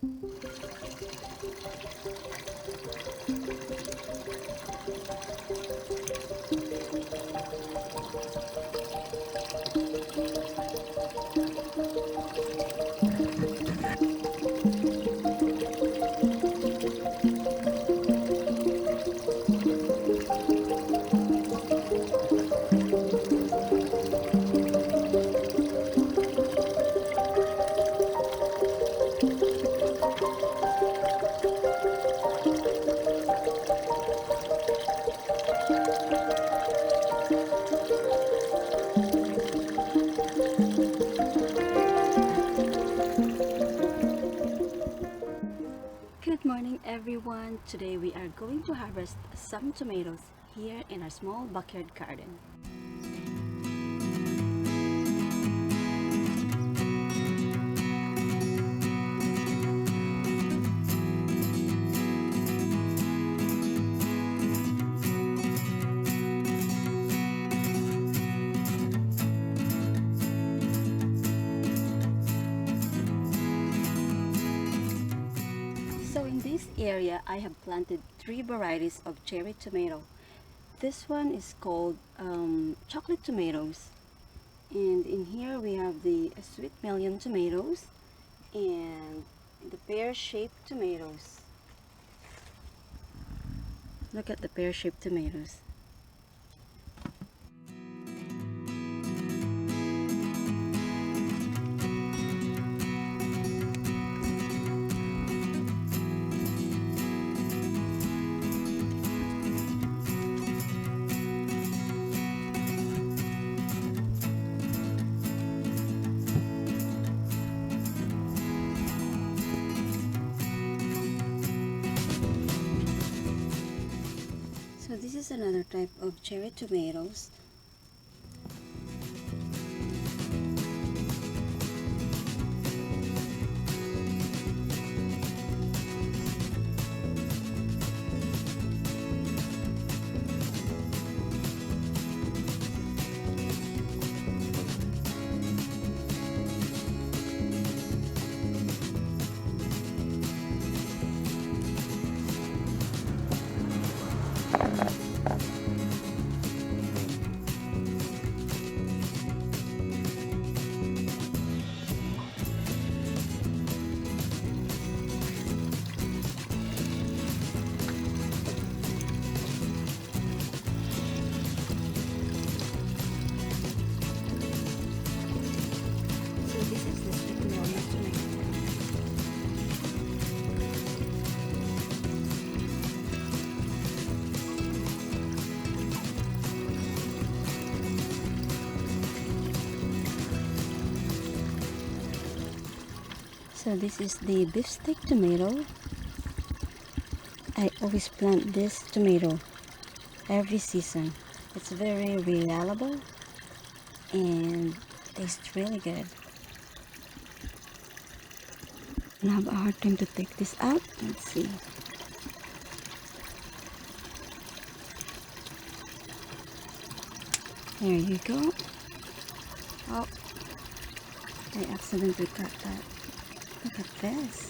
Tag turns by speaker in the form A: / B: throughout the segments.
A: Good morning everyone. Today we are going to harvest some tomatoes here in our small backyard garden. So in this area I have planted three varieties of cherry tomato. This one is called chocolate tomatoes, and in here we have the sweet melon tomatoes and the pear-shaped tomatoes. Look at the pear-shaped tomatoes. So this is another type of cherry tomatoes. So this is the sweet melon tomato. So this is the beefsteak tomato. I always plant this tomato every season. It's very reliable and tastes really good. And I have a hard time to take this out. Let's see. There you go. Oh, I accidentally cut that. Look at this.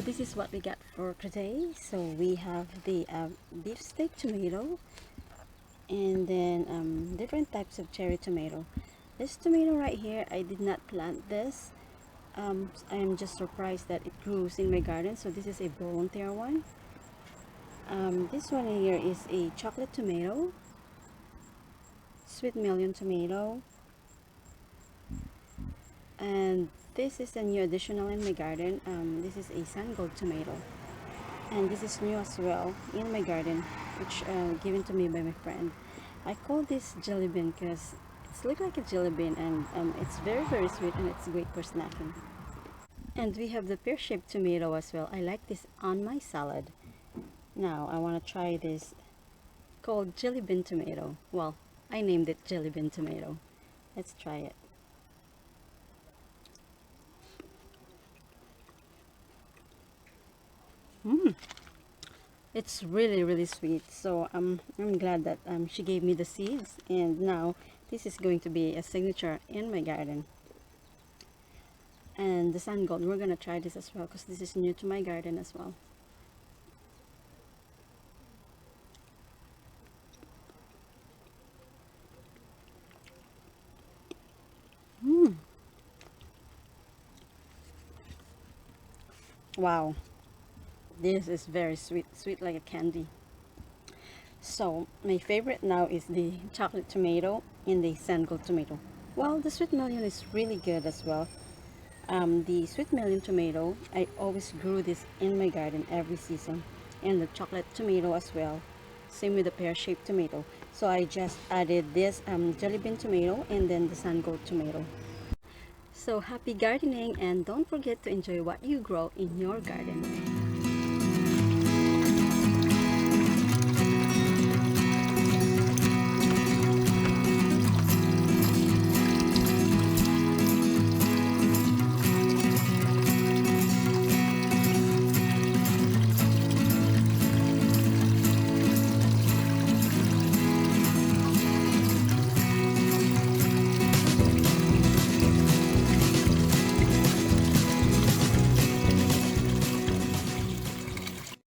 A: So this is what we got for today. So we have the beef steak tomato, and then different types of cherry tomato. This tomato right here, I did not plant this. I'm just surprised that it grows in my garden. So this is a volunteer one. This one here is a chocolate tomato, sweet melon tomato, and this is a new additional in my garden. This is a sun gold tomato, and this is new as well in my garden, which given to me by my friend. I call this jelly bean because it's look like a jelly bean, and it's very sweet, and it's great for snacking. And we have the pear-shaped tomato as well. I like this on my salad. Now I want to try this called jelly bean tomato. Well, I named it jelly bean tomato. Let's try it. It's really sweet. So I'm glad that she gave me the seeds, and now this is going to be a signature in my garden. And the sun gold, we're gonna try this as well because this is new to my garden as well. Wow, this is very sweet, sweet like a candy. So my favorite now is the chocolate tomato and the sand gold tomato. Well, the sweet melon is really good as well. The sweet melon tomato, I always grew this in my garden every season, and the chocolate tomato as well. Same with the pear-shaped tomato. So I just added this jelly bean tomato and then the sun gold tomato. So happy gardening, and don't forget to enjoy what you grow in your garden.